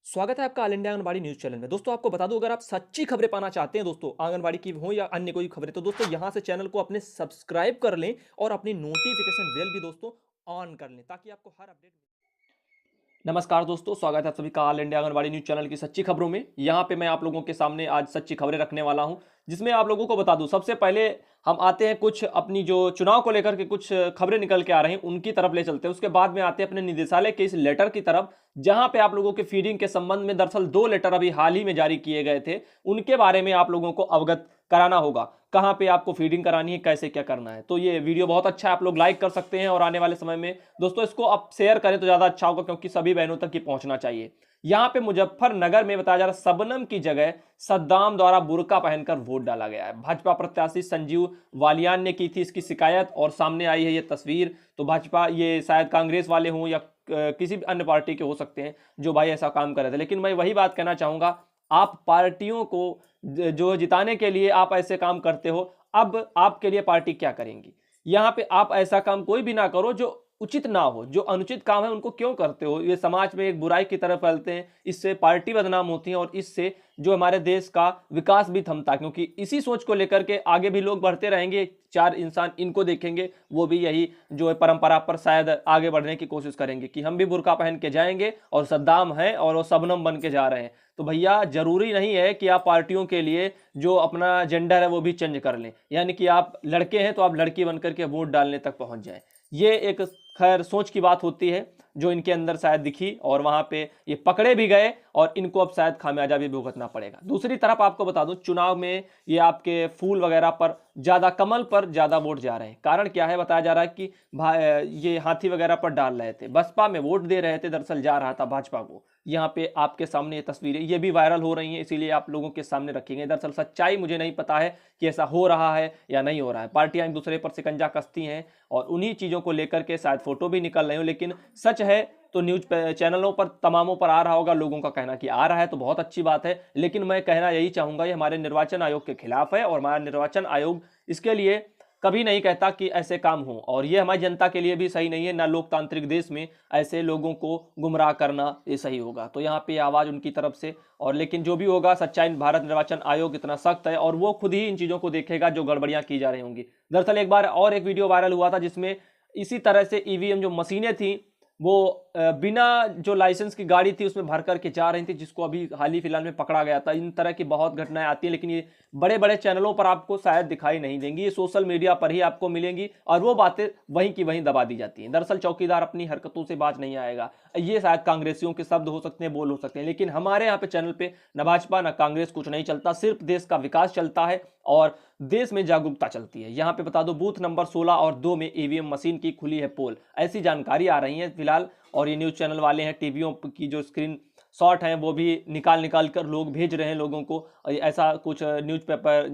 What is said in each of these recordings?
स्वागत है आपका all India anganwadi news channel में। दोस्तों आपको बता दूं, अगर आप सच्ची खबरें पाना चाहते हैं दोस्तों, आंगनबाड़ी की हो या अन्य कोई खबरें, तो दोस्तों यहां से चैनल को अपने सब्सक्राइब कर लें और अपनी नोटिफिकेशन बेल भी दोस्तों ऑन कर लें, ताकि आपको हर अपडेट। नमस्कार दोस्तों, स्वागत है आप सभी का all India anganwadi news channel की सच्ची खबरों में। यहाँ पे मैं आप लोगों के सामने आज सच्ची खबरें रखने वाला हूँ, जिसमें आप लोगों को बता दूं। सबसे पहले हम आते हैं कुछ अपनी जो चुनाव को लेकर के कुछ खबरें निकल के आ रही हैं, उनकी तरफ ले चलते हैं। उसके बाद में आते हैं अपने निदेशालय के इस लेटर की तरफ, जहां पे आप लोगों के फीडिंग के संबंध में दरअसल 2 लेटर अभी हाल ही में जारी किए गए थे। उनके बारे में आप लोगों को अवगत कराना होगा, कहां पे आपको फीडिंग करानी है, कैसे क्या करना है। तो ये वीडियो बहुत अच्छा है, आप लोग लाइक कर सकते हैं और आने वाले समय में दोस्तों इसको आप शेयर करें तो ज्यादा अच्छा होगा, क्योंकि सभी बहनों तक ये पहुंचना चाहिए। यहां पे मुजफ्फरनगर में बताया जा रहा है, सबनम की जगह सद्दाम द्वारा बुर्का पहनकर वोट डाला गया है। भाजपा प्रत्याशी संजीव वालियान ने की थी इसकी शिकायत और सामने आई है ये तस्वीर। तो भाजपा, ये शायद कांग्रेस वाले हों या किसी भी अन्य पार्टी के हो सकते हैं जो भाई ऐसा काम कर रहे थे। लेकिन मैं वही बात कहना चाहूंगा, आप पार्टियों को जो जिताने के लिए आप ऐसे काम करते हो, अब आपके लिए पार्टी क्या करेंगी। यहां पे आप ऐसा काम कोई भी ना करो जो उचित ना हो। जो अनुचित काम है उनको क्यों करते हो? ये समाज में एक बुराई की तरफ फैलते हैं, इससे पार्टी बदनाम होती है और इससे जो हमारे देश का विकास भी थमता है। क्योंकि इसी सोच को लेकर के आगे भी लोग बढ़ते रहेंगे, 4 इंसान इनको देखेंगे, वो भी यही जो है परंपरा पर शायद आगे बढ़ने की कोशिश करेंगे कि हम भी बुर्का पहन के जाएंगे और सद्दाम है और वो सबनम बन के जा रहे हैं। तो भैया, जरूरी नहीं है कि आप पार्टियों के लिए जो अपना जेंडर है वो भी चेंज कर लें, यानी कि आप लड़के हैं तो आप लड़की बनकर के वोट डालने तक पहुंच जाएं। ये एक खैर सोच की बात होती है जो इनके अंदर शायद दिखी और वहां पे ये पकड़े भी गए और इनको अब शायद खामियाजा भी भुगतना पड़ेगा। दूसरी तरफ आपको बता दूं, चुनाव में ये आपके फूल वगैरह पर ज्यादा, कमल पर ज्यादा वोट जा रहे हैं। कारण क्या है? बताया जा रहा है कि ये हाथी वगैरह पर डाल रहे थे, बसपा में वोट दे रहे थे, दरअसल जा रहा था भाजपा को। यहाँ पे आपके सामने ये तस्वीरें ये भी वायरल हो रही हैं, इसीलिए आप लोगों के सामने रखी गई। दरअसल सच्चाई मुझे नहीं पता है कि ऐसा हो रहा है या नहीं हो रहा है। पार्टियां एक दूसरे पर शिकंजा कसती हैं और उन्हीं चीजों को लेकर के शायद फोटो भी निकल रहे हो। लेकिन सच है तो न्यूज चैनलों पर तमामों पर आ रहा होगा, लोगों का कहना कि आ रहा है तो बहुत अच्छी बात है। लेकिन मैं कहना यही चाहूंगा, ये हमारे निर्वाचन आयोग के खिलाफ है और हमारा निर्वाचन आयोग इसके लिए कभी नहीं कहता कि ऐसे काम हो, और ये हमारी जनता के लिए भी सही नहीं है। ना लोकतांत्रिक देश में ऐसे लोगों को गुमराह करना ये सही होगा। तो यहाँ पे आवाज उनकी तरफ से, और लेकिन जो भी होगा, सच्चाई, भारत निर्वाचन आयोग इतना सख्त है और वो खुद ही इन चीजों को देखेगा जो गड़बड़ियां की जा रही होंगी। दरअसल एक बार और एक वीडियो वायरल हुआ था जिसमें इसी तरह से ईवीएम जो मशीनें थी वो बिना जो लाइसेंस की गाड़ी थी उसमें भर करके जा रही थी, जिसको अभी हाल ही फिलहाल में पकड़ा गया था। इन तरह की बहुत घटनाएं आती हैं, लेकिन ये बड़े बड़े चैनलों पर आपको शायद दिखाई नहीं देंगी, ये सोशल मीडिया पर ही आपको मिलेंगी और वो बातें वहीं की वहीं दबा दी जाती हैं। दरअसल चौकीदार अपनी हरकतों से बाज नहीं आएगा। ये शायद कांग्रेसियों के शब्द हो सकते हैं, बोल हो सकते हैं, लेकिन हमारे यहाँ पे चैनल पे न भाजपा न कांग्रेस कुछ नहीं चलता, सिर्फ देश का विकास चलता है और देश में जागरूकता चलती है। यहाँ पे बता दो, बूथ नंबर 16 और 2 में ईवीएम मशीन की खुली है पोल, ऐसी जानकारी आ रही है फिलहाल। और ये न्यूज चैनल वाले हैं, टीवियों की जो स्क्रीन शॉट हैं वो भी निकाल निकाल कर लोग भेज रहे हैं लोगों को। ऐसा कुछ न्यूज़पेपर,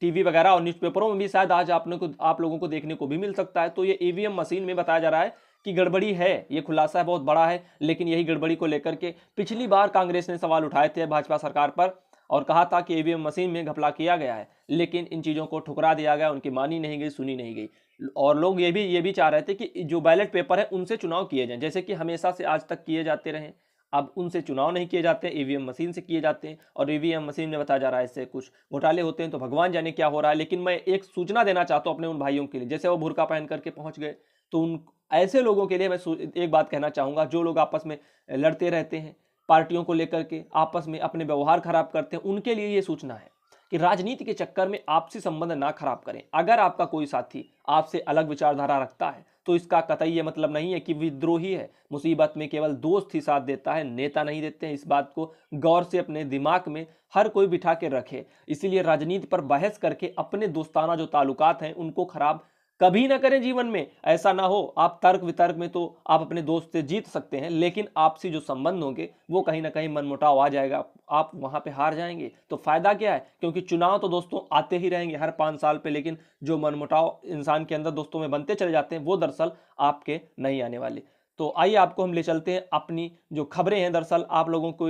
टीवी वगैरह और न्यूज़पेपरों में भी शायद आज आप लोगों को देखने को भी मिल सकता है। तो ये ईवीएम मशीन में बताया जा रहा है कि गड़बड़ी है, ये खुलासा बहुत बड़ा है। लेकिन यही गड़बड़ी को लेकर के पिछली बार कांग्रेस ने सवाल उठाए थे भाजपा सरकार पर और कहा था कि ईवीएम मशीन में घपला किया गया है, लेकिन इन चीज़ों को ठुकरा दिया गया, उनकी मानी नहीं गई, सुनी नहीं गई। और लोग ये भी चाह रहे थे कि जो बैलेट पेपर है उनसे चुनाव किए जाएं, जैसे कि हमेशा से आज तक किए जाते रहे। अब उनसे चुनाव नहीं किए जाते, ईवीएम मशीन से किए जाते हैं। और ईवीएम मशीन में बताया जा रहा है इससे कुछ घोटाले होते हैं, तो भगवान जाने क्या हो रहा है। लेकिन मैं एक सूचना देना चाहता हूं अपने उन भाइयों के लिए, जैसे वो बुर्का पहन करके पहुंच गए, तो उन ऐसे लोगों के लिए मैं एक बात कहना चाहूंगा, जो लोग आपस में लड़ते रहते हैं, पार्टियों को लेकर के आपस में अपने व्यवहार खराब करते हैं, उनके लिए ये सूचना है कि राजनीति के चक्कर में आपसी संबंध ना खराब करें। अगर आपका कोई साथी आपसे अलग विचारधारा रखता है तो इसका कतई ये मतलब नहीं है कि विद्रोही है। मुसीबत में केवल दोस्त ही साथ देता है, नेता नहीं देते हैं। इस बात को गौर से अपने दिमाग में हर कोई बिठा के रखे। इसीलिए राजनीति पर बहस करके अपने दोस्ताना जो ताल्लुकात हैं उनको खराब कभी ना करें जीवन में। ऐसा ना हो, आप तर्क वितर्क में तो आप अपने दोस्त से जीत सकते हैं, लेकिन आपसी जो संबंध होंगे वो कहीं ना कहीं मनमुटाव आ जाएगा, आप वहां पे हार जाएंगे। तो फायदा क्या है? क्योंकि चुनाव तो दोस्तों आते ही रहेंगे हर 5 साल पे, लेकिन जो मनमुटाव इंसान के अंदर दोस्तों में बनते चले जाते हैं वो दरअसल आपके नहीं आने वाले। तो आइए आपको हम ले चलते हैं अपनी जो खबरें हैं, दरअसल आप लोगों को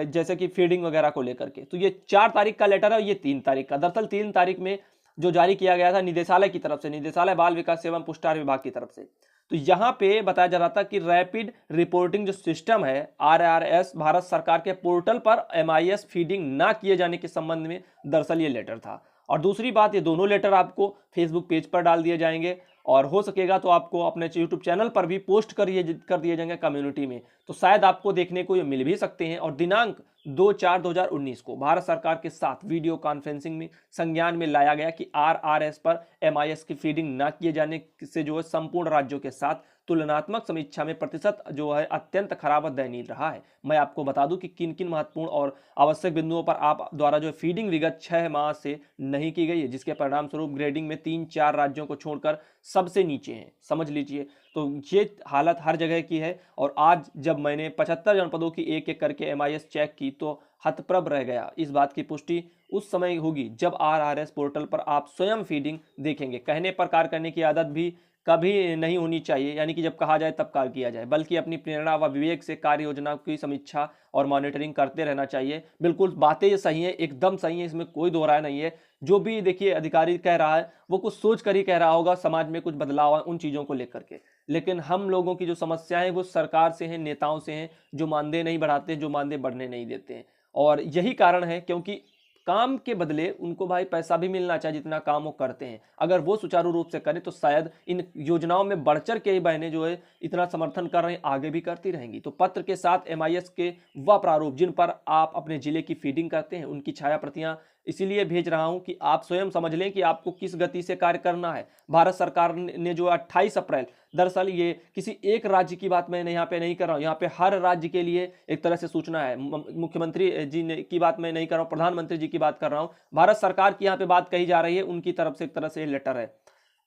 जैसे कि फीडिंग वगैरह को लेकर के। तो ये 4 तारीख का लेटर है, ये 3 तारीख का। दरअसल 3 तारीख में जो जारी किया गया था निदेशालय की तरफ से, निदेशालय बाल विकास एवं पुष्टाहार विभाग की तरफ से। तो यहाँ पे बताया जा रहा था कि रैपिड रिपोर्टिंग जो सिस्टम है RRS, भारत सरकार के पोर्टल पर MIS फीडिंग ना किए जाने के संबंध में दरअसल ये लेटर था। और दूसरी बात, ये दोनों लेटर आपको फेसबुक पेज पर डाल दिए जाएंगे और हो सकेगा तो आपको अपने यूट्यूब चैनल पर भी पोस्ट कर दिए जाएंगे कम्युनिटी में, तो शायद आपको देखने को ये मिल भी सकते हैं। और दिनांक 2/4/2019 को भारत सरकार के साथ वीडियो कॉन्फ्रेंसिंग में संज्ञान में लाया गया कि RRS पर MIS की फीडिंग न किए जाने से जो है संपूर्ण राज्यों के साथ तुलनात्मक समीक्षा में प्रतिशत जो है अत्यंत खराब और दयनीय रहा है। मैं आपको बता दूं कि किन किन महत्वपूर्ण और आवश्यक बिंदुओं पर आप द्वारा जो फीडिंग विगत 6 माह से नहीं की गई है, जिसके परिणाम स्वरूप ग्रेडिंग में 3-4 राज्यों को छोड़कर सबसे नीचे हैं, समझ लीजिए। तो ये हालत हर जगह की है। और आज जब मैंने 75 जनपदों की एक एक करके MIS चेक की तो हतप्रभ रह गया। इस बात की पुष्टि उस समय होगी जब RRS पोर्टल पर आप स्वयं फीडिंग देखेंगे। कहने पर कार्य करने की आदत भी कभी नहीं होनी चाहिए, यानी कि जब कहा जाए तब कार्य किया जाए, बल्कि अपनी प्रेरणा व विवेक से कार्य योजना की समीक्षा और मॉनिटरिंग करते रहना चाहिए। बिल्कुल बातें सही है, एकदम सही है, इसमें कोई दो राय नहीं है। जो भी देखिए अधिकारी कह रहा है वो कुछ सोच कर ही कह रहा होगा, समाज में कुछ बदलाव है उन चीज़ों को लेकर के। लेकिन हम लोगों की जो समस्या है वो सरकार से है, नेताओं से हैं, जो मानदेय नहीं बढ़ाते, जो मानदेय बढ़ने नहीं देते हैं। और यही कारण है क्योंकि काम के बदले उनको भाई पैसा भी मिलना चाहिए जितना काम वो करते हैं। अगर वो सुचारू रूप से करें तो शायद इन योजनाओं में बढ़ चढ़ के ही बहनें जो है इतना समर्थन कर रहे हैं, आगे भी करती रहेंगी। तो पत्र के साथ MIS के वह प्रारूप जिन पर आप अपने जिले की फीडिंग करते हैं उनकी छाया प्रतियां इसीलिए भेज रहा हूं कि आप स्वयं समझ लें कि आपको किस गति से कार्य करना है। भारत सरकार ने जो 28 अप्रैल, दरअसल ये किसी एक राज्य की बात मैं यहाँ पे नहीं कर रहा हूँ, यहाँ पे हर राज्य के लिए एक तरह से सूचना है। मुख्यमंत्री जी ने की बात मैं नहीं कर रहा हूँ, प्रधानमंत्री जी की बात कर रहा हूँ। भारत सरकार की यहाँ पे बात कही जा रही है, उनकी तरफ से एक तरह से लेटर है।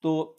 तो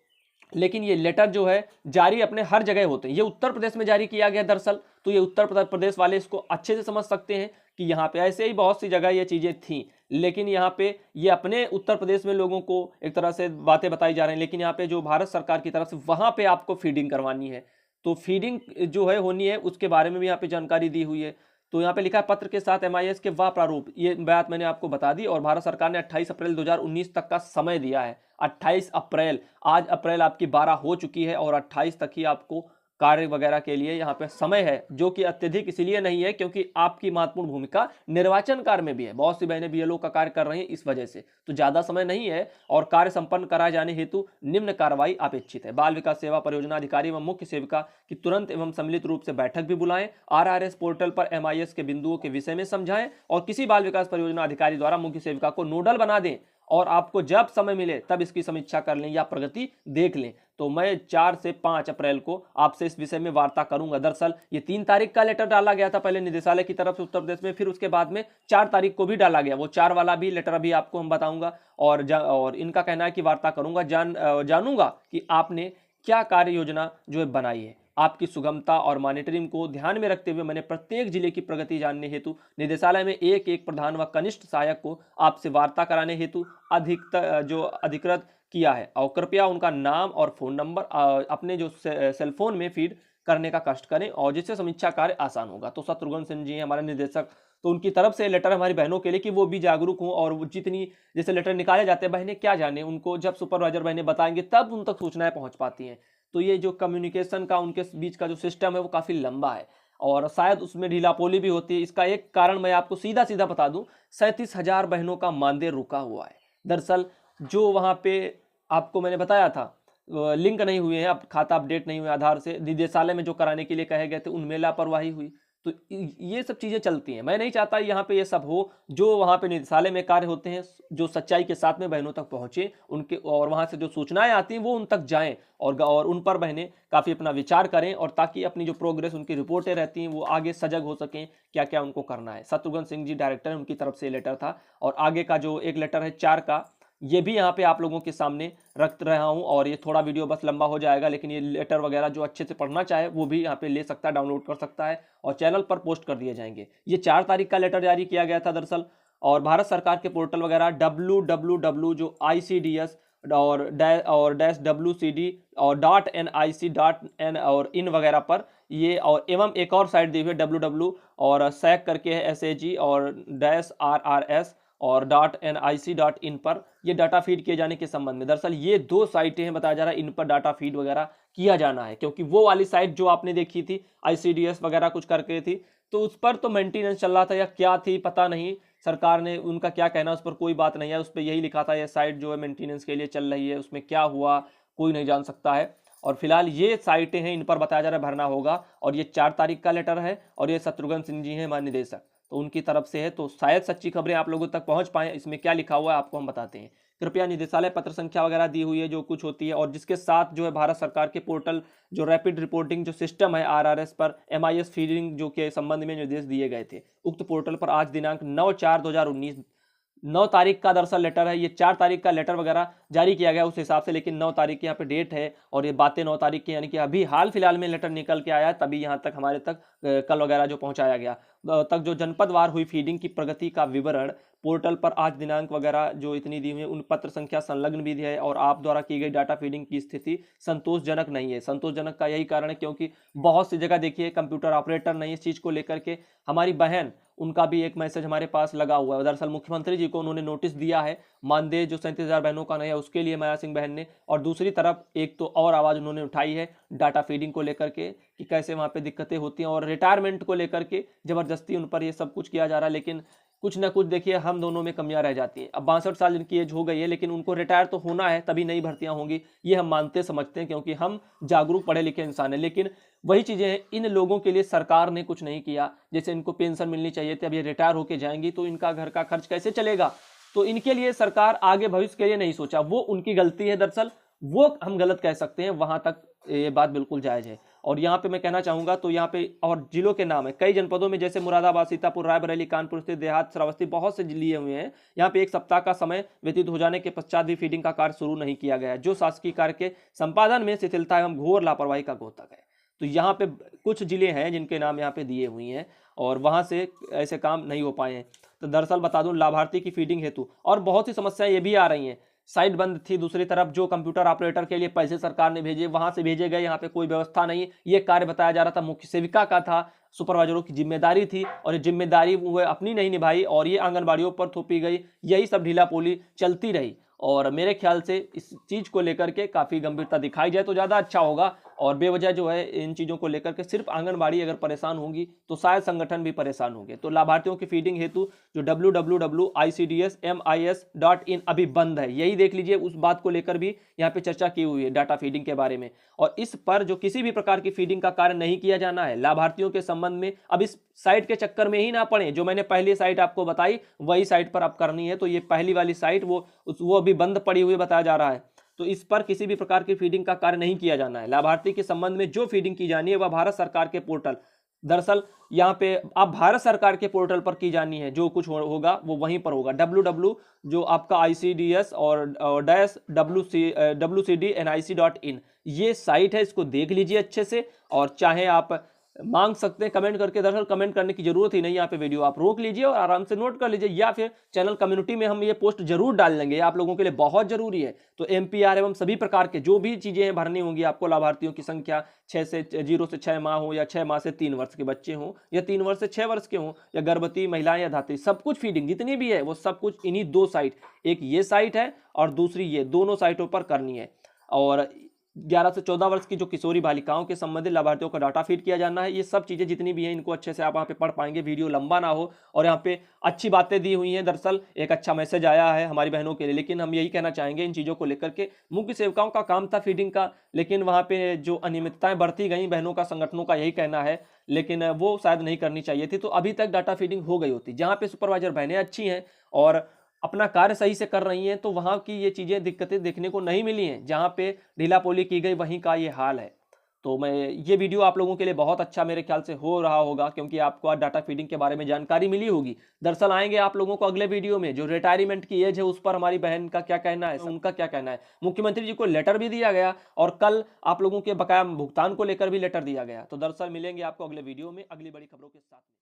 लेकिन ये लेटर जो है जारी अपने हर जगह होते हैं। ये उत्तर प्रदेश में जारी किया गया दरअसल, तो ये उत्तर प्रदेश वाले इसको अच्छे से समझ सकते हैं कि यहाँ पे ऐसे ही बहुत सी जगह ये चीज़ें थी, लेकिन यहाँ पे ये अपने उत्तर प्रदेश में लोगों को एक तरह से बातें बताई जा रही हैं, लेकिन यहाँ पे जो भारत सरकार की तरफ से वहाँ पे आपको फीडिंग करवानी है, तो फीडिंग जो है होनी है उसके बारे में भी यहाँ पे जानकारी दी हुई है। तो यहाँ पे लिखा है पत्र के साथ MIS के वह प्रारूप, ये बात मैंने आपको बता दी। और भारत सरकार ने 28 अप्रैल 2019 तक का समय दिया है। 28 अप्रैल, आज अप्रैल आपकी 12 हो चुकी है और 28 तक ही आपको कार्य वगैरह के लिए यहाँ पे समय है, जो कि अत्यधिक इसलिए नहीं है क्योंकि आपकी महत्वपूर्ण भूमिका निर्वाचन कार्य में भी है। बहुत सी बहनें BLO का कार्य कर रही हैं, इस वजह से तो ज्यादा समय नहीं है और कार्य संपन्न कराए जाने हेतु निम्न कार्रवाई अपेक्षित है। बाल विकास सेवा परियोजना अधिकारी एवं मुख्य सेविका की तुरंत एवं सम्मिलित रूप से बैठक भी बुलाएं, RRS पोर्टल पर MIS के बिंदुओं के विषय में समझाएं और किसी बाल विकास परियोजना अधिकारी द्वारा मुख्य सेविका को नोडल बना दें और आपको जब समय मिले तब इसकी समीक्षा कर लें या प्रगति देख लें। तो मैं 4 से 5 अप्रैल को आपसे इस विषय में वार्ता करूंगा। दरअसल ये 3 तारीख का लेटर डाला गया था पहले निदेशालय की तरफ से उत्तर प्रदेश में, फिर उसके बाद में 4 तारीख को भी डाला गया। वो 4 वाला भी लेटर अभी आपको हम बताऊंगा और इनका कहना है कि वार्ता करूंगा, जानूंगा कि आपने क्या कार्य योजना जो है बनाई है। आपकी सुगमता और मॉनिटरिंग को ध्यान में रखते हुए मैंने प्रत्येक जिले की प्रगति जानने हेतु निदेशालय में एक एक प्रधान व कनिष्ठ सहायक को आपसे वार्ता कराने हेतु अधिकृत किया है। और कृपया उनका नाम और फोन नंबर अपने जो सेल फोन में फीड करने का कष्ट करें और जिससे समीक्षा कार्य आसान होगा। तो शत्रुघ्न सिंह जी हमारे निदेशक, तो उनकी तरफ से लेटर हमारी बहनों के लिए कि वो भी जागरूक हों और वो जितनी जैसे लेटर निकाले जाते हैं बहनें क्या जाने, उनको जब सुपरवाइजर बहनें बताएंगे तब उन तक सूचनाएं पहुंच पाती हैं। तो ये जो कम्युनिकेशन का उनके बीच का जो सिस्टम है वो काफ़ी लंबा है और शायद उसमें ढीलापोली भी होती है। इसका एक कारण मैं आपको सीधा सीधा बता दूं, 37,000 बहनों का मानदेय रुका हुआ है। दरअसल जो वहाँ पे आपको मैंने बताया था लिंक नहीं हुए हैं, अब खाता अपडेट नहीं हुए आधार से, निदेशालय में जो कराने के लिए कहे गए थे उनमें लापरवाही हुई, तो ये सब चीज़ें चलती हैं। मैं नहीं चाहता यहाँ पे ये सब हो। जो वहाँ पे निदेशालय में कार्य होते हैं जो सच्चाई के साथ में बहनों तक पहुँचे उनके, और वहाँ से जो सूचनाएं आती हैं वो उन तक जाएं और उन पर बहनें काफ़ी अपना विचार करें और ताकि अपनी जो प्रोग्रेस उनकी रिपोर्टें रहती हैं वो आगे सजग हो सकें क्या क्या उनको करना है। शत्रुघ्न सिंह जी डायरेक्टर, उनकी तरफ से लेटर था। और आगे का जो एक लेटर है 4 का, ये भी यहाँ पे आप लोगों के सामने रख रहा हूँ और ये थोड़ा वीडियो बस लंबा हो जाएगा, लेकिन ये लेटर वगैरह जो अच्छे से पढ़ना चाहे वो भी यहाँ पे ले सकता है, डाउनलोड कर सकता है और चैनल पर पोस्ट कर दिए जाएंगे। ये 4 तारीख का लेटर जारी किया गया था दरअसल। और भारत सरकार के पोर्टल वगैरह www जो ICDS और -WCD और .nic.in और इन वगैरह पर ये, और एवं एक और साइट दी हुई है www और SAG करके है SAG और -RRS और .nic.in पर ये डाटा फीड किए जाने के संबंध में। दरअसल ये 2 साइटें हैं, बताया जा रहा है इन पर डाटा फीड वगैरह किया जाना है, क्योंकि वो वाली साइट जो आपने देखी थी ICDS वगैरह कुछ करके थी, तो उस पर तो मेंटेनेंस चल रहा था या क्या थी पता नहीं, सरकार ने उनका क्या कहना उस पर कोई बात नहीं है, उस पर यही लिखा था ये साइट जो है मेंटेनेंस के लिए चल रही है, उसमें क्या हुआ कोई नहीं जान सकता है। और फिलहाल ये साइटें हैं, इन पर बताया जा रहा है भरना होगा, और ये 4 तारीख का लेटर है, और ये शत्रुघ्न सिंह जी हैं महानिदेशक, तो उनकी तरफ से है, तो शायद सच्ची खबरें आप लोगों तक पहुंच पाएं। इसमें क्या लिखा हुआ है आपको हम बताते हैं। कृपया निदेशालय पत्र संख्या वगैरह दी हुई है जो कुछ होती है, और जिसके साथ जो है भारत सरकार के पोर्टल जो रैपिड रिपोर्टिंग जो सिस्टम है RRS पर MIS फीडिंग जो के संबंध में निर्देश दिए गए थे, उक्त पोर्टल पर आज दिनांक 9/4/2019 9 तारीख का दरअसल लेटर है, ये 4 तारीख का लेटर वगैरह जारी किया गया उस हिसाब से, लेकिन 9 तारीख की यहाँ पे डेट है, और ये बातें 9 तारीख की, यानी कि अभी हाल फिलहाल में लेटर निकल के आया है, तभी यहाँ तक हमारे तक कल वगैरह जो पहुँचाया गया तक जो जनपदवार हुई फीडिंग की प्रगति का विवरण पोर्टल पर आज दिनांक वगैरह जो इतनी दी हुई है, उन पत्र संख्या संलग्न भी है, और आप द्वारा की गई डाटा फीडिंग की स्थिति संतोषजनक नहीं है। संतोषजनक का यही कारण है क्योंकि बहुत सी जगह देखिए कंप्यूटर ऑपरेटर नहीं, इस चीज़ को लेकर के हमारी बहन, उनका भी एक मैसेज हमारे पास लगा हुआ है। दरअसल मुख्यमंत्री जी को उन्होंने नोटिस दिया है, मानदेय जो 37,000 बहनों का नहीं है उसके लिए माया सिंह बहन ने, और दूसरी तरफ एक तो और आवाज़ उन्होंने उठाई है डाटा फीडिंग को लेकर के कि कैसे वहाँ पे दिक्कतें होती हैं, और रिटायरमेंट को लेकर के ज़बरदस्ती उन पर ये सब कुछ किया जा रहा है, लेकिन कुछ ना कुछ देखिए हम दोनों में कमियां रह जाती हैं। अब 62 साल जिनकी एज हो गई है, लेकिन उनको रिटायर तो होना है, तभी नई भर्तियां होंगी, ये हम मानते समझते हैं क्योंकि हम जागरूक पढ़े लिखे इंसान हैं। लेकिन वही चीज़ें हैं, इन लोगों के लिए सरकार ने कुछ नहीं किया। जैसे इनको पेंशन मिलनी चाहिए थी, अब ये रिटायर होकर जाएंगी तो इनका घर का खर्च कैसे चलेगा, तो इनके लिए सरकार आगे भविष्य के लिए नहीं सोचा, वो उनकी गलती है। दरअसल वो हम गलत कह सकते हैं, वहां तक ये बात बिल्कुल जायज है। और यहाँ पे मैं कहना चाहूंगा, तो यहाँ पे और जिलों के नाम है कई जनपदों में, जैसे मुरादाबाद, सीतापुर, रायबरेली, कानपुर स्थित देहात, श्रावस्ती, बहुत से लिए हुए हैं। यहाँ पे 1 सप्ताह का समय व्यतीत हो जाने के पश्चात भी फीडिंग का कार्य शुरू नहीं किया गया, जो शासकीय कार्य के संपादन में शिथिलता एवं घोर लापरवाही का द्योतक है। तो यहाँ पे कुछ जिले हैं जिनके नाम यहाँ पे दिए हुए हैं, और वहां से ऐसे काम नहीं हो पाए हैं। तो दरअसल बता दूं, लाभार्थी की फीडिंग हेतु और बहुत सी समस्याएं ये भी आ रही हैं। साइट बंद थी, दूसरी तरफ जो कंप्यूटर ऑपरेटर के लिए पैसे सरकार ने भेजे, वहां से भेजे गए, यहाँ पे कोई व्यवस्था नहीं। ये कार्य बताया जा रहा था मुख्य सेविका का था, सुपरवाइजरों की जिम्मेदारी थी, और ये जिम्मेदारी वो अपनी नहीं निभाई, और ये आंगनबाड़ियों पर थोपी गई। यही सब ढीला पोली चलती रही, और मेरे ख्याल से इस चीज़ को लेकर के काफ़ी गंभीरता दिखाई जाए तो ज़्यादा अच्छा होगा। और बेवजह जो है इन चीज़ों को लेकर के सिर्फ आंगनबाड़ी अगर परेशान होंगी तो शायद संगठन भी परेशान होंगे। तो लाभार्थियों की फीडिंग हेतु जो www.icdsmis.in अभी बंद है, यही देख लीजिए, उस बात को लेकर भी यहाँ पे चर्चा की हुई है डाटा फीडिंग के बारे में। और इस पर जो किसी भी प्रकार की फीडिंग का कार्य नहीं किया जाना है लाभार्थियों के संबंध में। अब इस साइट के चक्कर में ही ना पड़े, जो मैंने पहली साइट आपको बताई वही साइट पर अब करनी है। तो ये पहली वाली साइट वो अभी बंद पड़ी हुई बताया जा रहा है, तो इस पर किसी भी प्रकार की फीडिंग का कार्य नहीं किया जाना है। लाभार्थी के संबंध में जो फीडिंग की जानी है वह भारत सरकार के पोर्टल, दरअसल यहाँ पे आप भारत सरकार के पोर्टल पर की जानी है, जो कुछ होगा वो वहीं पर होगा। www जो आपका ICDS और WCDNIC.in ये साइट है, इसको देख लीजिए अच्छे से। और चाहे आप मांग सकते हैं कमेंट करके, दरअसल कमेंट करने की जरूरत ही नहीं, यहाँ पे वीडियो आप रोक लीजिए और आराम से नोट कर लीजिए, या फिर चैनल कम्युनिटी में हम ये पोस्ट जरूर डाल लेंगे, आप लोगों के लिए बहुत जरूरी है। तो MPR एवं सभी प्रकार के जो भी चीजें हैं भरनी होंगी आपको, लाभार्थियों की संख्या 0 से 6 माह हो, या 6 माह से 3 वर्ष के बच्चे हों, या 3 वर्ष से 6 वर्ष के हों, या गर्भवती महिलाएं या धात्री, सब कुछ फीडिंग जितनी भी है वो सब कुछ इन्हीं 2 साइट, एक ये साइट है और दूसरी ये, दोनों साइटों पर करनी है। और 11 से 14 वर्ष की जो किशोरी बालिकाओं के संबंधित लाभार्थियों का डाटा फीड किया जाना है। ये सब चीज़ें जितनी भी हैं इनको अच्छे से आप वहाँ पे पढ़ पाएंगे, वीडियो लंबा ना हो। और यहाँ पे अच्छी बातें दी हुई हैं, दरअसल एक अच्छा मैसेज आया है हमारी बहनों के लिए। लेकिन हम यही कहना चाहेंगे इन चीज़ों को लेकर के, मुख्य सेविकाओं का काम था फीडिंग का, लेकिन वहाँ पे जो अनियमितताएं बढ़ती गई, बहनों का संगठनों का यही कहना है, लेकिन वो शायद नहीं करनी चाहिए थी, तो अभी तक डाटा फीडिंग हो गई होती। जहाँ पे सुपरवाइजर बहनें अच्छी हैं और अपना कार्य सही से कर रही हैं, तो वहां की ये चीजें दिक्कतें देखने को नहीं मिली हैं। जहां पे ढीला पोली की गई वहीं का ये हाल है। तो मैं ये वीडियो आप लोगों के लिए बहुत अच्छा मेरे ख्याल से हो रहा होगा, क्योंकि आपको आज डाटा फीडिंग के बारे में जानकारी मिली होगी। दरअसल आएंगे आप लोगों को अगले वीडियो में, जो रिटायरमेंट की एज है उस पर हमारी बहन का क्या कहना है, उनका क्या कहना है। मुख्यमंत्री जी को लेटर भी दिया गया, और कल आप लोगों के बकाया भुगतान को लेकर भी लेटर दिया गया। तो दरअसल मिलेंगे आपको अगले वीडियो में अगली बड़ी खबरों के साथ।